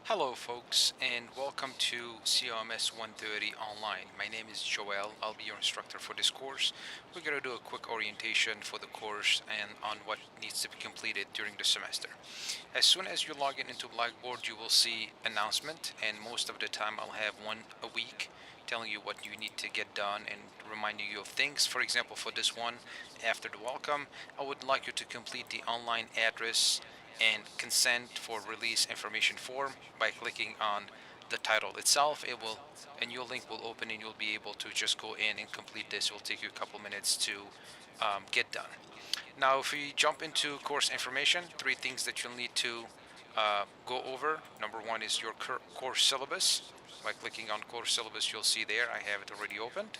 Hello folks and welcome to COMS 130 online. My name is Joel. I'll be your instructor for this course. We're going to do a quick orientation for the course and on what needs to be completed during the semester. As soon as you log in into Blackboard, you will see announcement, and most of the time I'll have one a week telling you what you need to get done and reminding you of things. For example, for this one, after the welcome, I would like you to complete the online address and consent for release information form by clicking on the title itself. It will, and your link will open and you'll be able to just go in and complete this. It will take you a couple minutes to get done. Now if we jump into course information, three things that you'll need to go over. Number one is your course syllabus. By clicking on course syllabus, you'll see there I have it already opened.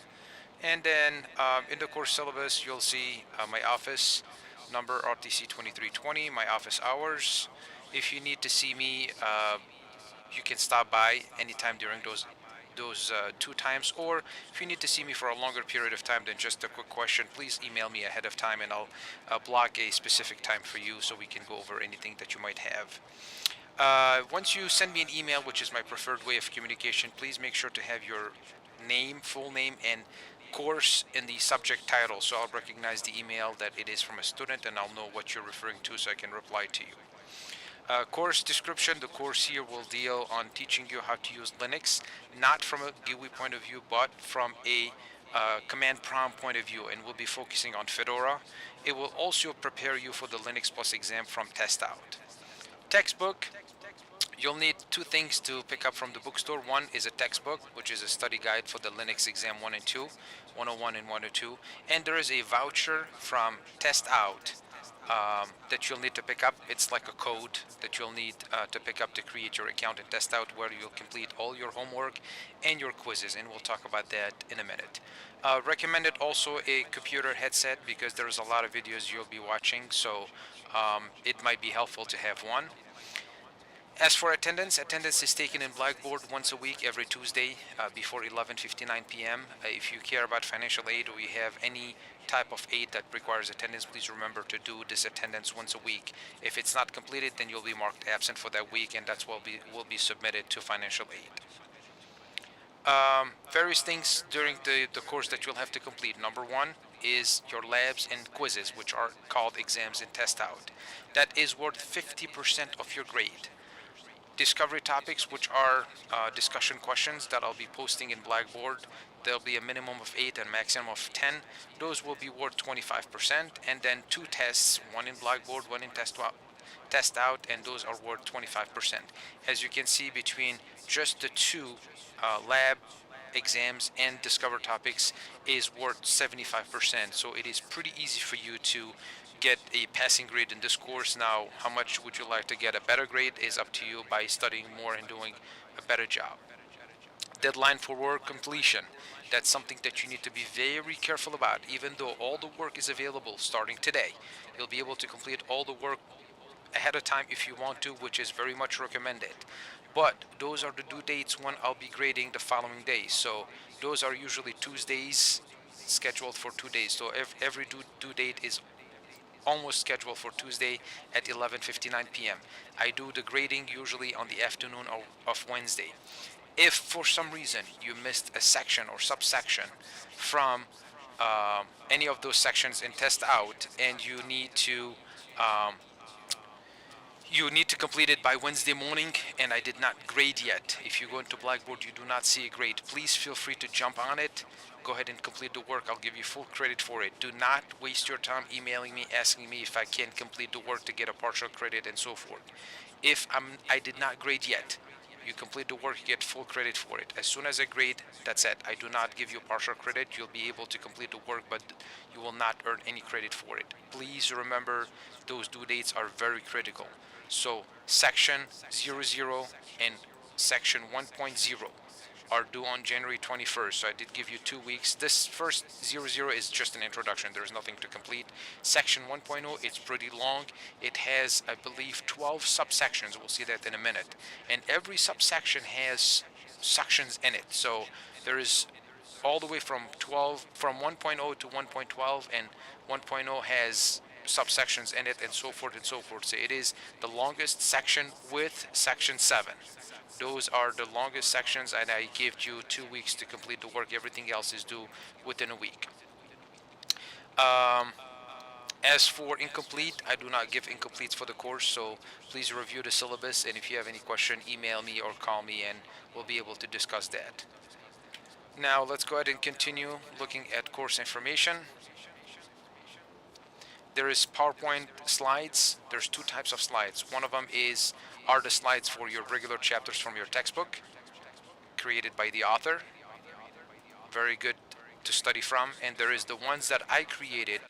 And then in the course syllabus, you'll see my office number, RTC 2320, my office hours. If you need to see me, you can stop by anytime during those 2 times, or if you need to see me for a longer period of time than just a quick question, please email me ahead of time and I'll block a specific time for you so we can go over anything that you might have. Once you send me an email, which is my preferred way of communication, please make sure to have your name, full name, and course in the subject title, so I'll recognize the email that it is from a student and I'll know what you're referring to so I can reply to you. Course description, the course here will deal on teaching you how to use Linux, not from a GUI point of view, but from a command prompt point of view, and we'll be focusing on Fedora. It will also prepare you for the Linux Plus exam from Test130. Textbook, you'll need two things to pick up from the bookstore. One is a textbook, which is a study guide for the Linux exam 1 and 2, 101 and 102. And there is a voucher from Test130 that you'll need to pick up. It's like a code that you'll need to pick up to create your account in Test130, where you'll complete all your homework and your quizzes, and we'll talk about that in a minute. Recommended also a computer headset because there's a lot of videos you'll be watching, so it might be helpful to have one. As for attendance, attendance is taken in Blackboard once a week, every Tuesday before 11:59 p.m. If you care about financial aid or you have any type of aid that requires attendance, please remember to do this attendance once a week. If it's not completed, then you'll be marked absent for that week, and that's what will be submitted to financial aid. Various things during the course that you'll have to complete. Number one is your labs and quizzes, which are called exams and Test130. That is worth 50% of your grade. Discovery topics, which are discussion questions that I'll be posting in Blackboard. There'll be a minimum of 8 and maximum of 10. Those will be worth 25%. And then 2 tests, one in Blackboard, one in Test130, and those are worth 25%. As you can see, between just the two lab exams and discover topics is worth 75%. So it is pretty easy for you to get a passing grade in this course. Now, how much would you like to get a better grade is up to you by studying more and doing a better job. Deadline for work completion. That's something that you need to be very careful about. Even though all the work is available starting today, you'll be able to complete all the work ahead of time if you want to, which is very much recommended. But those are the due dates when I'll be grading the following days. So those are usually Tuesdays, scheduled for 2 days. So every due date is almost scheduled for Tuesday at 11:59 p.m. I do the grading usually on the afternoon of Wednesday. If for some reason you missed a section or subsection from any of those sections in Test130 and you need to complete it by Wednesday morning and I did not grade yet. If you go into Blackboard, you do not see a grade. Please feel free to jump on it. Go ahead and complete the work. I'll give you full credit for it. Do not waste your time emailing me, asking me if I can complete the work to get a partial credit and so forth. If I did not grade yet, you complete the work, you get full credit for it. As soon as I grade, that's it. I do not give you partial credit. You'll be able to complete the work, but you will not earn any credit for it. Please remember those due dates are very critical. So section 00 and section 1.0 are due on January 21st, so I did give you 2 weeks. This first 00 is just an introduction. There is nothing to complete. Section 1.0, it's pretty long. It has, I believe, 12 subsections. We'll see that in a minute. And every subsection has sections in it. So there is all the way from 1.0 to 1.12, and 1.0 has subsections in it, and so forth and so forth. So it is the longest section with section 7. Those are the longest sections, and I give you 2 weeks to complete the work. Everything else is due within a week. Um, as for incomplete, I do not give incompletes for the course, so please review the syllabus, and if you have any question, email me or call me, and we'll be able to discuss that. Now let's go ahead and continue looking at course information. There is PowerPoint slides. There's two types of slides. One of them are the slides for your regular chapters from your textbook, created by the author. Very good to study from. And there is the ones that I created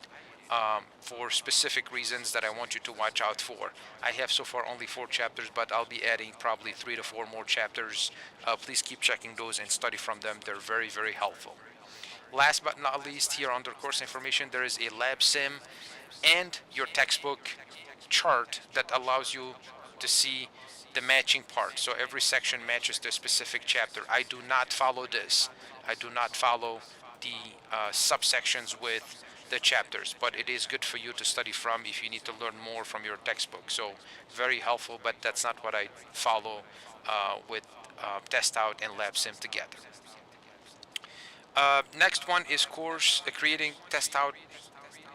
for specific reasons that I want you to watch out for. I have so far only 4 chapters, but I'll be adding probably 3 to 4 more chapters. Please keep checking those and study from them. They're very, very helpful. Last but not least, here under course information, there is a lab sim and your textbook chart that allows you to see the matching part. So every section matches the specific chapter. I do not follow this. I do not follow the subsections with the chapters, but it is good for you to study from if you need to learn more from your textbook. So very helpful, but that's not what I follow with Test Out and Lab Sim together. Next one is course creating Test Out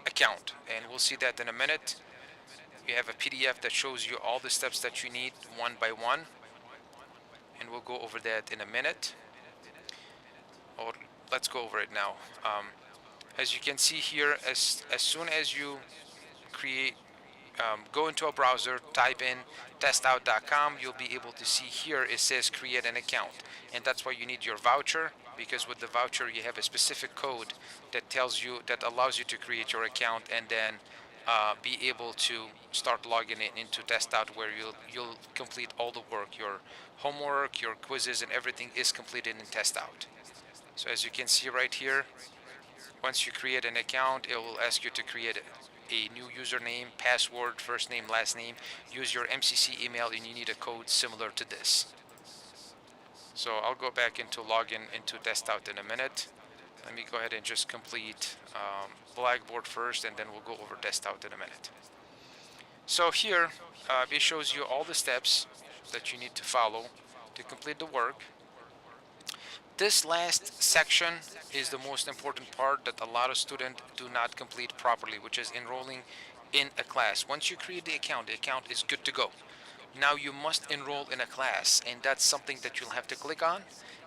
account, and we'll see that in a minute. You have a PDF that shows you all the steps that you need one by one, and we'll go over that in a minute. Or let's go over it now. As you can see here, as soon as you create, go into a browser, type in testout.com, you'll be able to see here it says create an account, and that's why you need your voucher, because with the voucher you have a specific code that allows you to create your account and then be able to start logging in into Testout, where you'll complete all the work. Your homework, your quizzes, and everything is completed in Testout. So as you can see right here, once you create an account, it will ask you to create a new username, password, first name, last name, use your MCC email, and you need a code similar to this. So I'll go back into login into Testout in a minute. Let me go ahead and just complete Blackboard first, and then we'll go over Testout in a minute. So here it shows you all the steps that you need to follow to complete the work. This last section is the most important part that a lot of students do not complete properly, which is enrolling in a class. Once you create the account is good to go. Now you must enroll in a class, and that's something that you'll have to click on,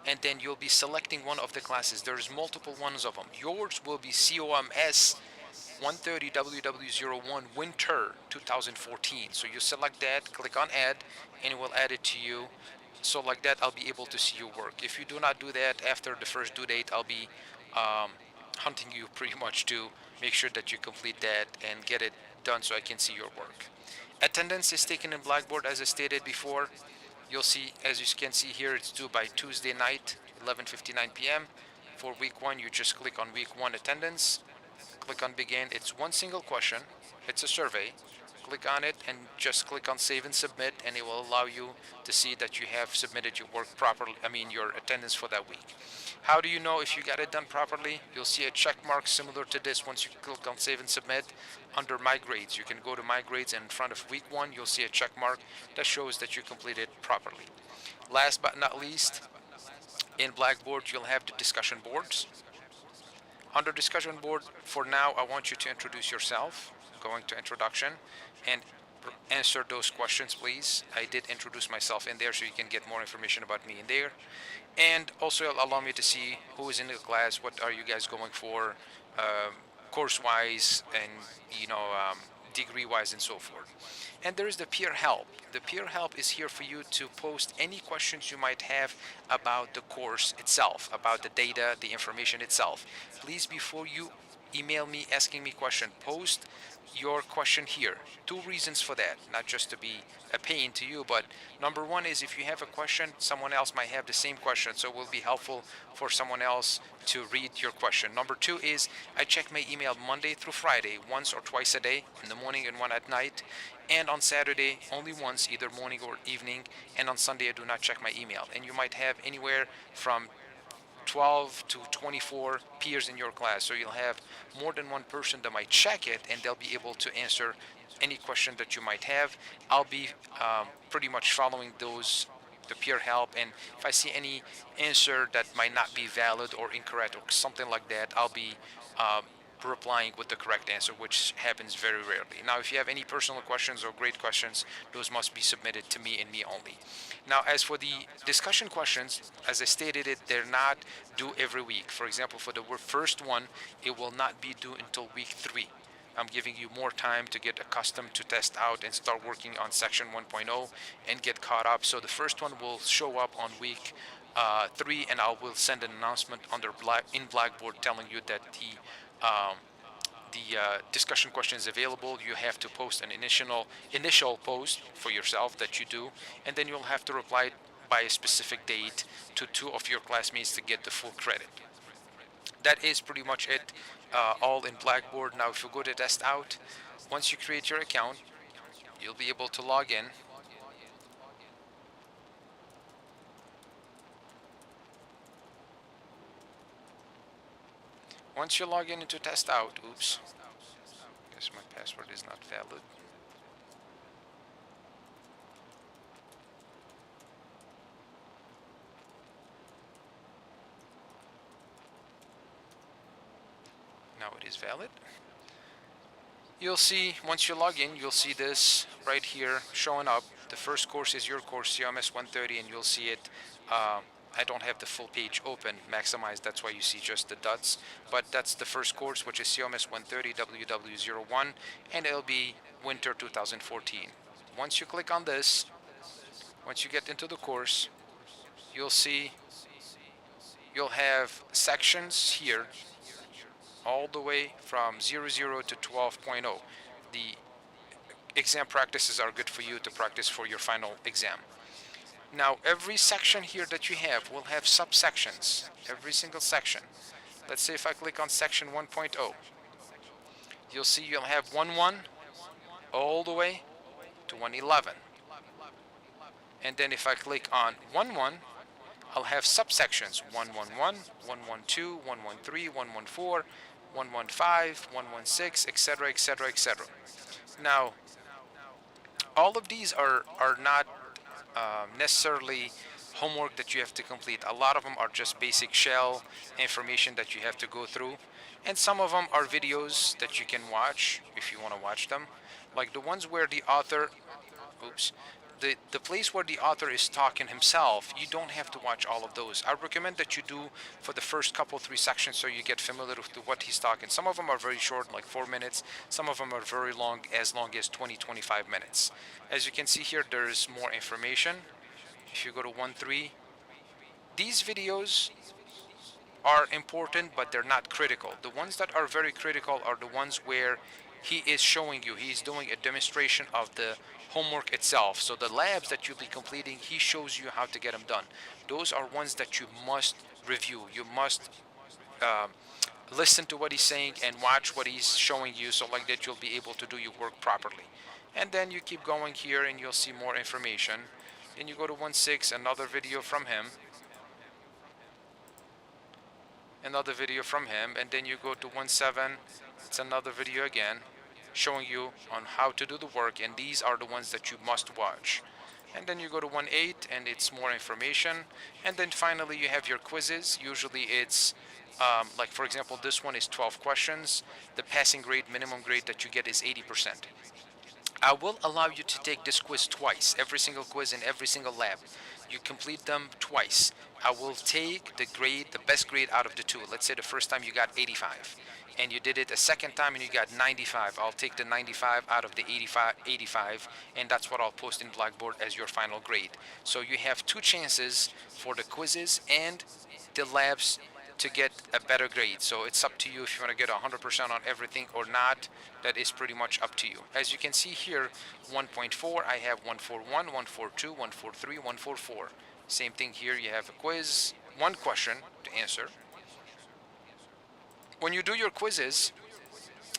and then you'll be selecting one of the classes. There's multiple ones of them. Yours will be COMS 130 WW01 Winter 2014. So you select that, click on add, and it will add it to you. So like that, I'll be able to see your work. If you do not do that after the first due date, I'll be hunting you pretty much to make sure that you complete that and get it done so I can see your work. Attendance is taken in Blackboard as I stated before. You'll see, as you can see here, it's due by Tuesday night, 11:59 p.m. For week 1, you just click on week 1 attendance, click on begin. It's one single question. It's a survey. Click on it and just click on save and submit, and it will allow you to see that you have submitted your work properly, your attendance for that week. How do you know if you got it done properly? You'll see a check mark similar to this once you click on save and submit under my grades. You can go to my grades, and in front of week 1 you'll see a check mark that shows that you completed properly. Last but not least, in Blackboard you'll have the discussion boards. Under discussion board, for now I want you to introduce yourself, going to introduction, and answer those questions, please. I did introduce myself in there so you can get more information about me in there, and also it'll allow me to see who is in the class, what are you guys going for, course-wise, and degree-wise, and so forth. And there is the peer help. The peer help is here for you to post any questions you might have about the course itself, about the data, the information itself. Please, before you email me asking me question, post your question here. 2 reasons for that, not just to be a pain to you, but number 1 is if you have a question, someone else might have the same question, so it will be helpful for someone else to read your question. Number 2 is I check my email Monday through Friday, once or twice a day, in the morning and one at night, and on Saturday only once, either morning or evening, and on Sunday I do not check my email. And you might have anywhere from 12 to 24 peers in your class. So you'll have more than one person that might check it, and they'll be able to answer any question that you might have. I'll be pretty much following the peer help, and if I see any answer that might not be valid or incorrect or something like that, I'll be um, replying with the correct answer, which happens very rarely. Now, if you have any personal questions or great questions, those must be submitted to me and me only. Now, as for the discussion questions, as I stated it, they're not due every week. For example, for the first one, it will not be due until week 3. I'm giving you more time to get accustomed to test out and start working on section 1.0 and get caught up. So the first one will show up on week 3, and I will send an announcement in Blackboard telling you that the discussion question is available. You have to post an initial post for yourself that you do, and then you'll have to reply by a specific date to 2 of your classmates to get the full credit. That is pretty much it, all in Blackboard. Now, if you go to test out, once you create your account, you'll be able to log in. Once you log in into test out, oops, guess my password is not valid. Now it is valid. You'll see, once you log in, you'll see this right here showing up. The first course is your course, COMS 130, and you'll see it. I don't have the full page open, maximized, that's why you see just the dots. But that's the first course, which is COMS 130 WW01, and it'll be winter 2014. Once you click on this, once you get into the course, you'll see you'll have sections here all the way from 00 to 12.0. The exam practices are good for you to practice for your final exam. Now, every section here that you have will have subsections, every single section. Let's say if I click on section 1.0, you'll see you'll have 1.1 all the way to 1.11. And then if I click on 1.1, I'll have subsections 1.11, 1.12, 1.13, 1.14, 1.15, 1.16, etc., etc., etc. Now, all of these are not necessarily homework that you have to complete. A lot of them are just basic shell information that you have to go through, and some of them are videos that you can watch if you want to watch them, like the ones where the author, oops, the place where the author is talking himself. You don't have to watch all of those. I recommend that you do for the first couple 3 sections so you get familiar with what he's talking. Some of them are very short, like 4 minutes. Some of them are very long as 20-25 minutes. As you can see here, there's more information. If you go to 1.3, these videos are important, but they're not critical. The ones that are very critical are the ones where he is showing you, he's doing a demonstration of the homework itself. So the labs that you'll be completing, he shows you how to get them done. Those are ones that you must review. You must listen to what he's saying and watch what he's showing you, so like that you'll be able to do your work properly. And then you keep going here and you'll see more information. Then you go to 1.6, another video from him. Another video from him, and then you go to 1.7, it's another video again showing you on how to do the work, and these are the ones that you must watch. And then you go to 1.8 and it's more information, and then finally you have your quizzes. Usually it's like, for example, this one is 12 questions. The passing grade, minimum grade that you get is 80%. I will allow you to take this quiz twice, every single quiz in every single lab. You complete them twice. I will take the grade, the best grade out of the 2. Let's say the first time you got 85, and you did it a second time and you got 95. I'll take the 95 out of the 85, and that's what I'll post in Blackboard as your final grade. So you have 2 chances for the quizzes and the labs to get a better grade. So it's up to you if you want to get 100% on everything or not. That is pretty much up to you. As you can see here, 1.4, I have 141, 142, 143, 144. Same thing here, you have a quiz, 1 question to answer. When you do your quizzes,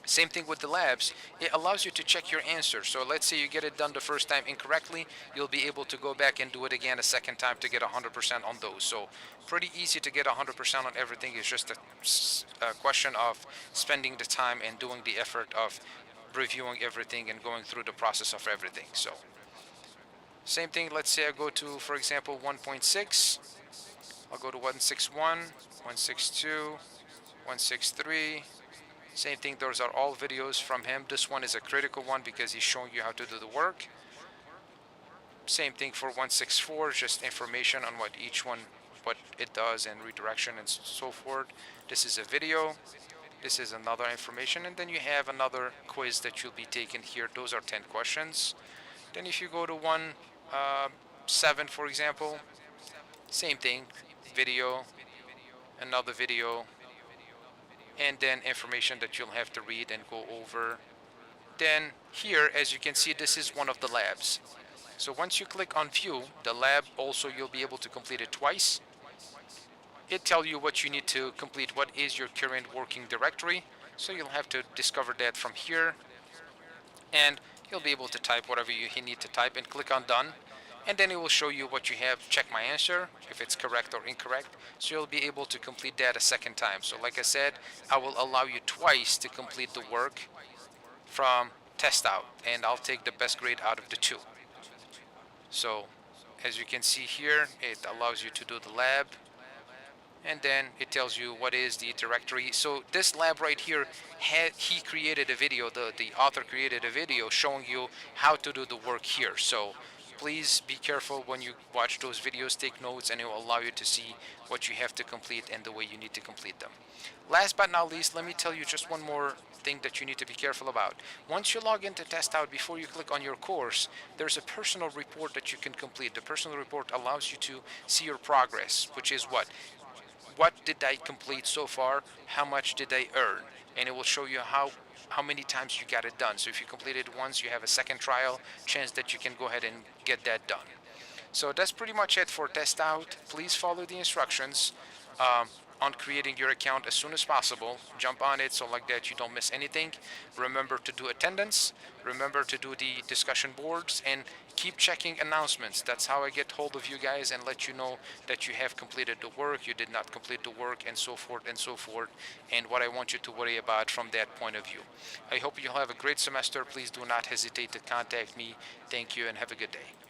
Same thing with the labs. It allows you to check your answer. So let's say you get it done the first time incorrectly, you'll be able to go back and do it again a second time to get 100% on those. So pretty easy to get 100% on everything. It's just a question of spending the time and doing the effort of reviewing everything and going through the process of everything. So same thing, let's say I go to, for example, 1.6. I'll go to 161, 162, 163. Same thing, those are all videos from him. This one is a critical one because he's showing you how to do the work. Same thing for 164, just information on what each one, what it does and redirection and so forth. This is a video. This is another information. And then you have another quiz that you'll be taking here. Those are 10 questions. Then if you go to 1.7, for example, same thing, video, another video, and then information that you'll have to read and go over. Then here, as you can see, this is one of the labs. So once you click on view, the lab also you'll be able to complete it twice. It tells you what you need to complete, what is your current working directory. So you'll have to discover that from here. And you'll be able to type whatever you need to type and click on done. And then it will show you what you have. Check my answer, if it's correct or incorrect. So you'll be able to complete that a second time. So like I said, I will allow you twice to complete the work from test out. And I'll take the best grade out of the two. So as you can see here, it allows you to do the lab. And then it tells you what is the directory. So this lab right here, he created a video, the author created a video showing you how to do the work here. So please be careful when you watch those videos, take notes, and it will allow you to see what you have to complete and the way you need to complete them. Last but not least, let me tell you just one more thing that you need to be careful about. Once you log into Test Out, before you click on your course, there's a personal report that you can complete. The personal report allows you to see your progress, which is what did I complete so far, how much did I earn, and it will show you how many times you got it done. So if you complete it once, you have a second trial chance that you can go ahead and get that done. So that's pretty much it for Test Out. Please follow the instructions on creating your account as soon as possible. Jump on it so like that you don't miss anything. Remember to do attendance, remember to do the discussion boards, and keep checking announcements. That's how I get hold of you guys and let you know that you have completed the work, you did not complete the work, and so forth and so forth, and what I want you to worry about from that point of view. I hope you'll have a great semester. Please do not hesitate to contact me. Thank you and have a good day.